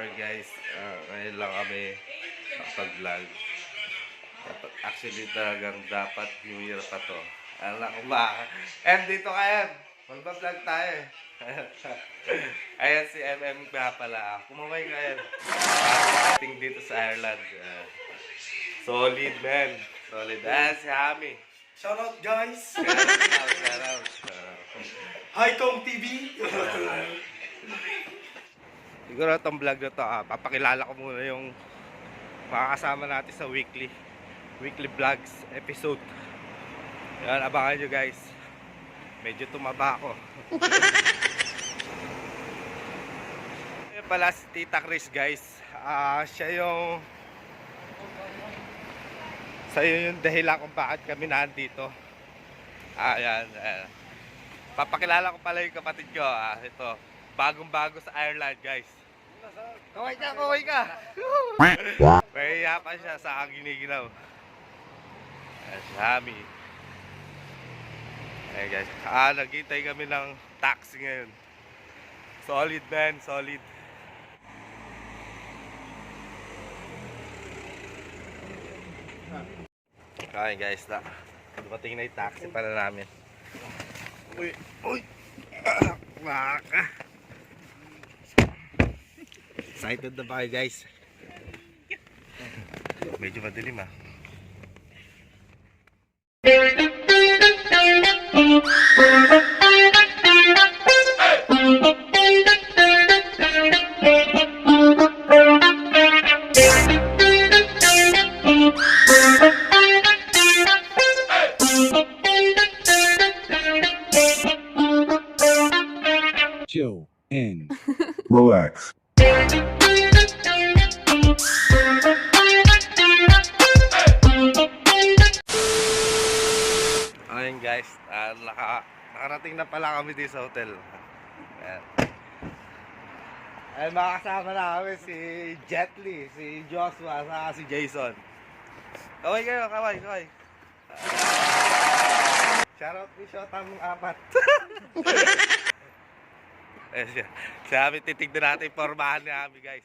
sorry guys. Ngayon lang kami kapag-vlog. Actually talagang dapat New Year pa to. Alam ko ba? Dito kayo. Mag-vlog tayo eh. Ayan si MM nga pala. Kumamay kayo. Ating dito sa Ireland. Solid man. Solid. Ayan si Hami. Shoutout guys! Shout out. Hi Kong TV! Siguro itong vlog na to, papakilala ko muna yung makakasama natin sa weekly vlogs episode. Yan, abangan nyo guys. Medyo tumaba ako. Yan pala si Tita Chris guys. Siya yung dahilan kung bakit kami nandito. Ayan. Papakilala ko pala yung kapatid ko. Ito, bagong-bago sa Ireland guys. Kaway ka! Mahiya pa siya sa aking giniginaw. Si Hami. Ayan guys. Naghintay kami ng taxi ngayon. Solid man, solid. Ayan guys, dumating na yung taxi para namin. Uy! Baka! Excited na ba kayo guys? Medyo madilim Chill and relax. Ayun guys, nakarating na pala kami dito sa hotel. Ay makakasama na kami si Jet Li, si Joshua, saka si Jason. Kaway kayo, kaway. Shoutout ni Shotang 4. Sabi, titignan natin yung pormahan ni Ami guys.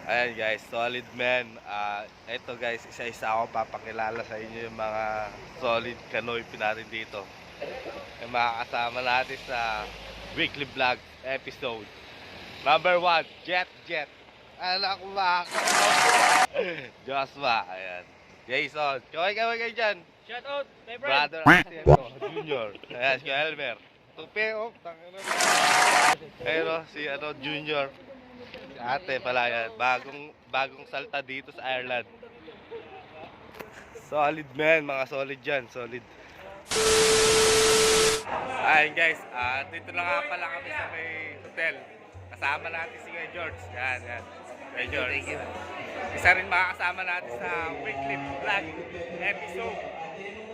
Ayan guys, solid man. Ito guys, isa-isa ako papakilala sa inyo yung mga solid Kanoy natin dito. Yung makakasama natin sa weekly vlog episode. Number 1, Jet. Anak ko ba? Joshua, ayan. Jason, kaway kayo dyan. Shout out, my friend! Brother Junior. Ayan, si Elmer. Tupi, Ayun si Junior. Si ate pala yan. Bagong salta dito sa Ireland. Solid man, mga solid dyan. Solid. Ayun guys, dito na nga pala kami sa may hotel. Kasama natin si Kuya George. Yan. Kuya George. Thank you. Isa rin makakasama natin sa weekly vlog episode.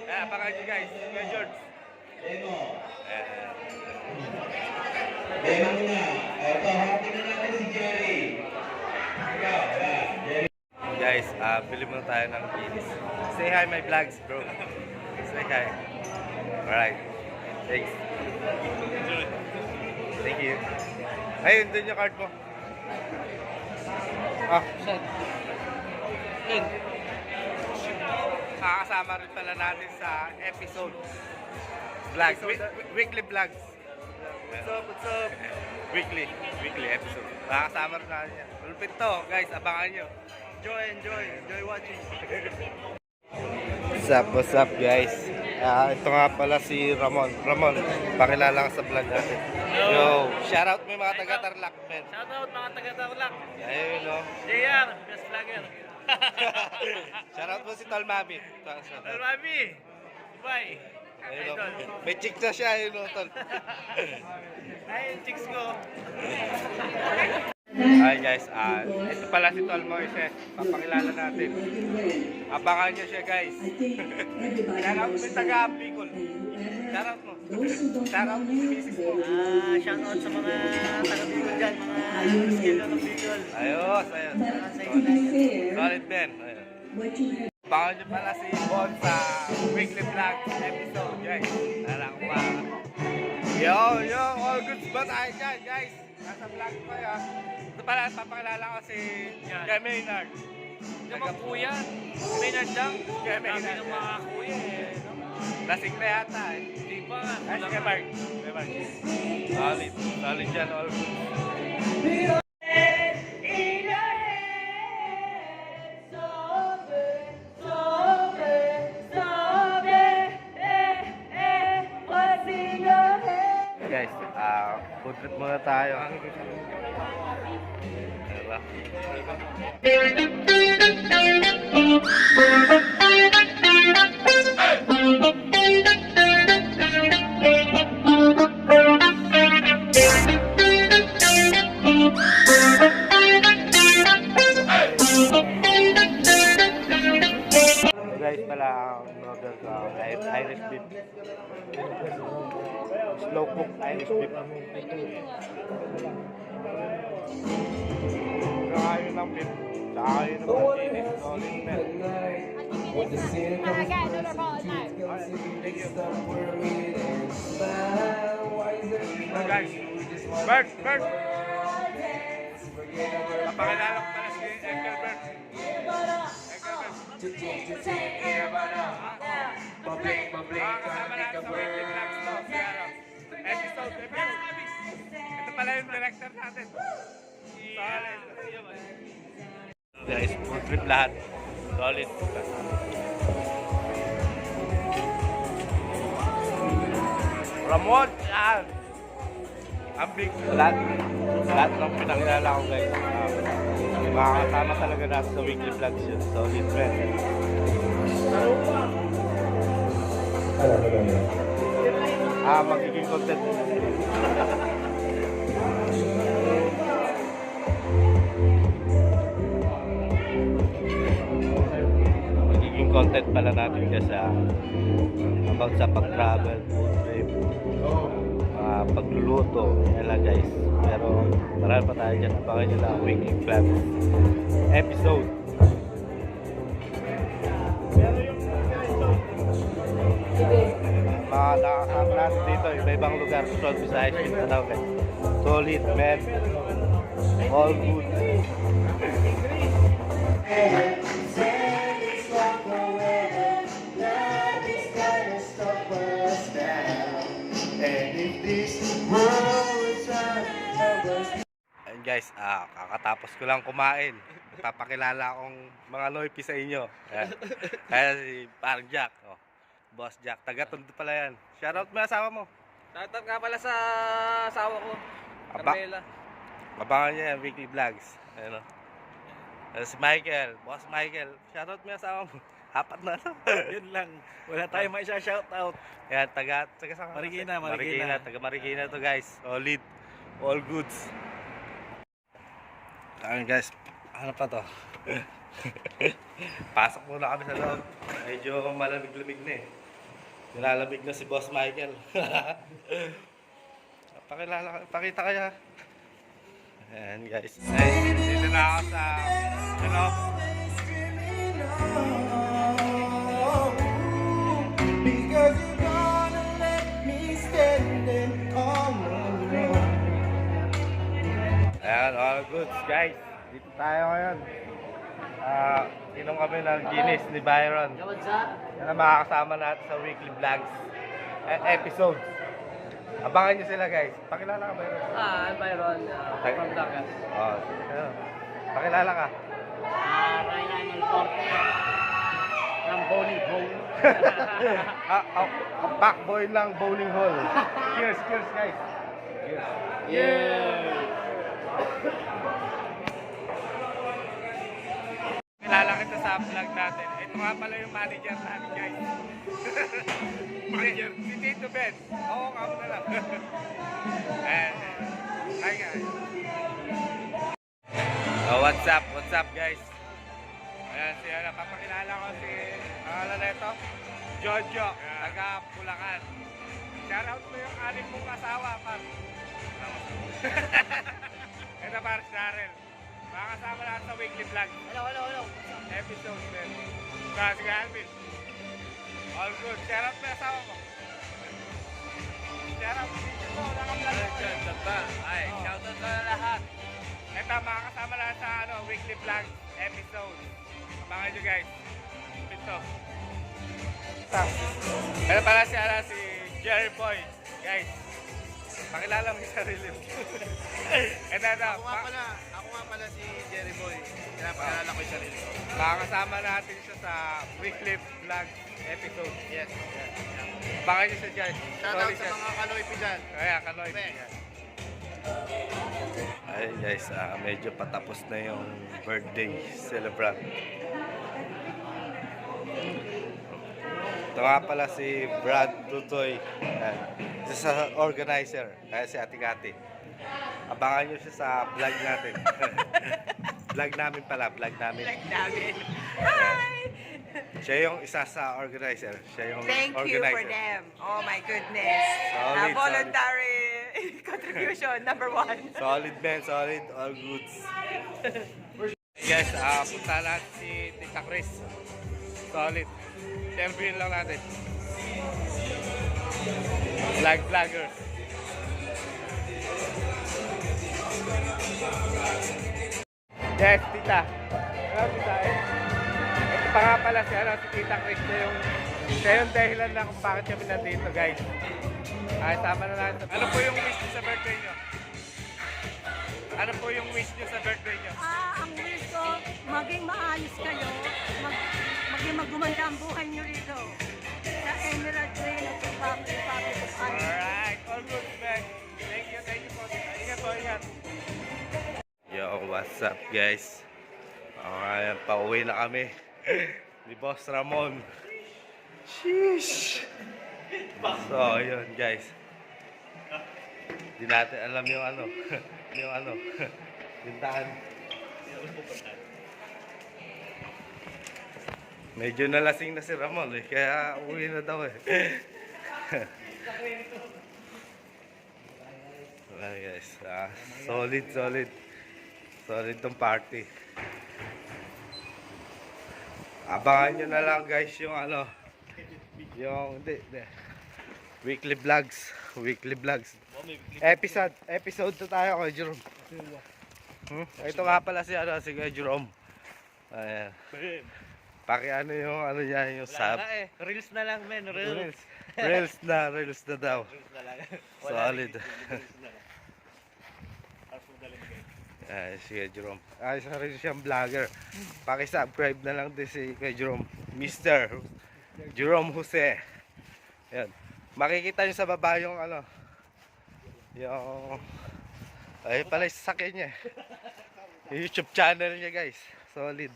Abangan nyo guys, Kuya George. Guys, bili muna tayo ng bilis. Say hi my vlogs bro. Say hi. Alright. Thanks. Thank you. Ayun, dun yung card mo. Shit. Yun. Kakasama rin pala natin sa episode. Vlogs. Weekly vlogs. What's up? Weekly episode. Kakasama rin natin yan. Lupit to, guys. Abangan nyo. Enjoy watching. What's up guys? Ito nga pala si Ramon. Pakilala ka sa vlog natin. Yo, shoutout mo yung mga taga-Tarlac, men. Shoutout mga taga-Tarlac! Ayun, no? JR, best vlogger! Shoutout mo si Tol Mami. Mami! Bye! Ayun, no? May chicks na siya, ayun, no, Tol. Ay, chicks ko! Hi guys, ito pala si Tol Moises. Papakilala natin. Abangan nyo siya guys. Shoutout mo yung taga-Bicol. Shoutout mo. Shoutout mo si Mrs. mo. Shoutout sa mga taga-Bicol dyan, mga skill ng Bicol. Ayos. Solid man. Baka nyo pala si Bon sa weekly vlog episode, guys. Alam ko ba? Yo, all goods ba tayo dyan, guys? Nasa vlog ko yan. Ito pala, papakilala ko si Kuya Maynard. Yung mga kuya, Maynard lang. Kuya Dami Maynard. ng mga kuya eh. No? Lasing na yata eh. Di ba? Ay, sige, Mark. Sige, Mark. Solid dyan, all goods. Guys, food trip muna tayo. Diba? Guys, pala ang order ko Irish beef. Slow cook Irish beef. Kakain ng beef. Kakain ng matinis. Solid men. Thank you. So guys, Bert! Papakilala ko pala si Engelbert. Kasama natin sa weekly vlogs to. Episode. Ito pala yung director natin. Solid. Guys, food trip lahat. Solid. Ramon, yan. Ang big. Lahat ng pinakilala ko guys. Makakasama talaga natin sa weekly vlogs yun. Solid friend. Magiging content. Magiging content pala natin kasi about sa pag-travel, food trip, pagluluto. Yan lang guys. Pero marami pa tayo dyan. Abangan nyo lang weekly vlog episode. Mga nakakasama natin dito, iba-ibang lugar, Luzon, Visayas, Mindanao guys. Solid, man. All good. Ayun guys, kakatapos ko lang kumain. Papakilala akong mga loypi sa inyo. Kaya si Parang Jack. Oh. Boss Jack, taga-Tondo pala yan. Shoutout mo yung asawa mo. Shoutout nga pala sa asawa ko, Carmela. Abangan niya yung weekly vlogs. Ano? Si Michael, Boss Michael. Shoutout mo yung asawa mo. Apat na to. Yun lang. Wala tayong may shoutout. Yan, taga saan ka? Marikina. Taga Marikina to guys. Solid. All goods. Ayun guys, ano pa to? Pasok muna kami sa loob. Medyo malamig-lamig na eh. Nilalamig na si Boss Michael. Pakita kaya. Ayan guys. Ay, dito na ako sa loob. Ayan, all goods guys. Dito tayo ngayon. Inom kami ng Guinness ni Byron. Yan ang makakasama natin sa weekly vlogs episodes. Abangan nyo sila guys. Pakilala ka Byron. Byron, from Dagas. Pakilala ka. Ryan Alcorte, from Bowling Hole. Backboy ng bowling hall. Cheers guys. Cheers. Yeah! Kilala kita sa vlog natin. Ito nga pala yung manager namin guys. Manager? Si Tito Ben. Oo, kamo na lang. Hi guys. Oh, what's up guys? Ayan, papakilala ko si, pangalan na ito, Jojo, taga Bulacan. Shoutout mo yung anim mong asawa, par. Ito par, si Darrell. Makakasama natin sa weekly vlog. Hello. Episode 10. Kasi ka Alvin. All good. Share out na asawa mo. Share out. Ito, nakablog ako. Ay, shoutout sa lahat. Ito, makakasama natin sa weekly vlog episode. Abangan nyo guys. Ito. Ito pala si Jerry Boy. Guys, pakilala mo yung sarili mo. Ito. Ako nga pala si Jerry Boy. Pinapakilala ko yung sarili ko. Makakasama natin siya sa weekly vlog episode. Yes. Baka nyo siya dyan. Shoutout sa mga kaloy dyan. Kaya, Kaloy. Be. Ay guys, medyo patapos na yung birthday celebrant. Ito nga pala si Brad Tutoy. Yan. Isa sa organizer. Kaya si Ate Kati. Abangan nyo siya sa vlog natin. Vlog namin pala. Vlog namin. Hi! Siya yung isa sa organizer. Siya yung Thank you organizer. for them. Oh my goodness. Solid, Voluntary contribution, number 1. Solid man, solid. All goods. Guys, punta natin si Tita Chris. Solid. Siyempre yun lang natin. Vloggers. Yes, Tita. Hello, Tita. Ito pa nga pala si Tita Chris siya yung dahilan na kung bakit kami nandito, guys. Ay, tama na natin. Ano po yung wish niyo sa birthday niyo? Ano po yung wish niyo sa birthday niyo? Ang wish ko, maging maayos kayo, maging magumanda ang buhay nyo rito. Sa Emerald Green at sa Republic of Ireland. Alright, all good, man. Thank you po. Ingat po, ingat. Yo, what's up, guys? Okay, pauwi na kami. Ni Boss Ramon. Sheesh! So, yun, guys. Di natin alam yung bintahan. Medyo nalasing na si Ramon kaya uwi na daw Wala guys, solid tong party. Abangan nyo na lang guys yung weekly vlogs. Episode to tayo kay Jerome. Ito nga pala si kay Jerome. Ayan. Yung niya, yung sub. Reels na lang, men. Reels. Reels na daw. Solid. Si Jerome. Isa rin siyang vlogger. Paki-subscribe na lang din si kay Jerome. Mr. Jerome Jose. Ayan. Makikita nyo sa baba yung ay pala yung sasakyan niya. YouTube channel niya guys. Solid.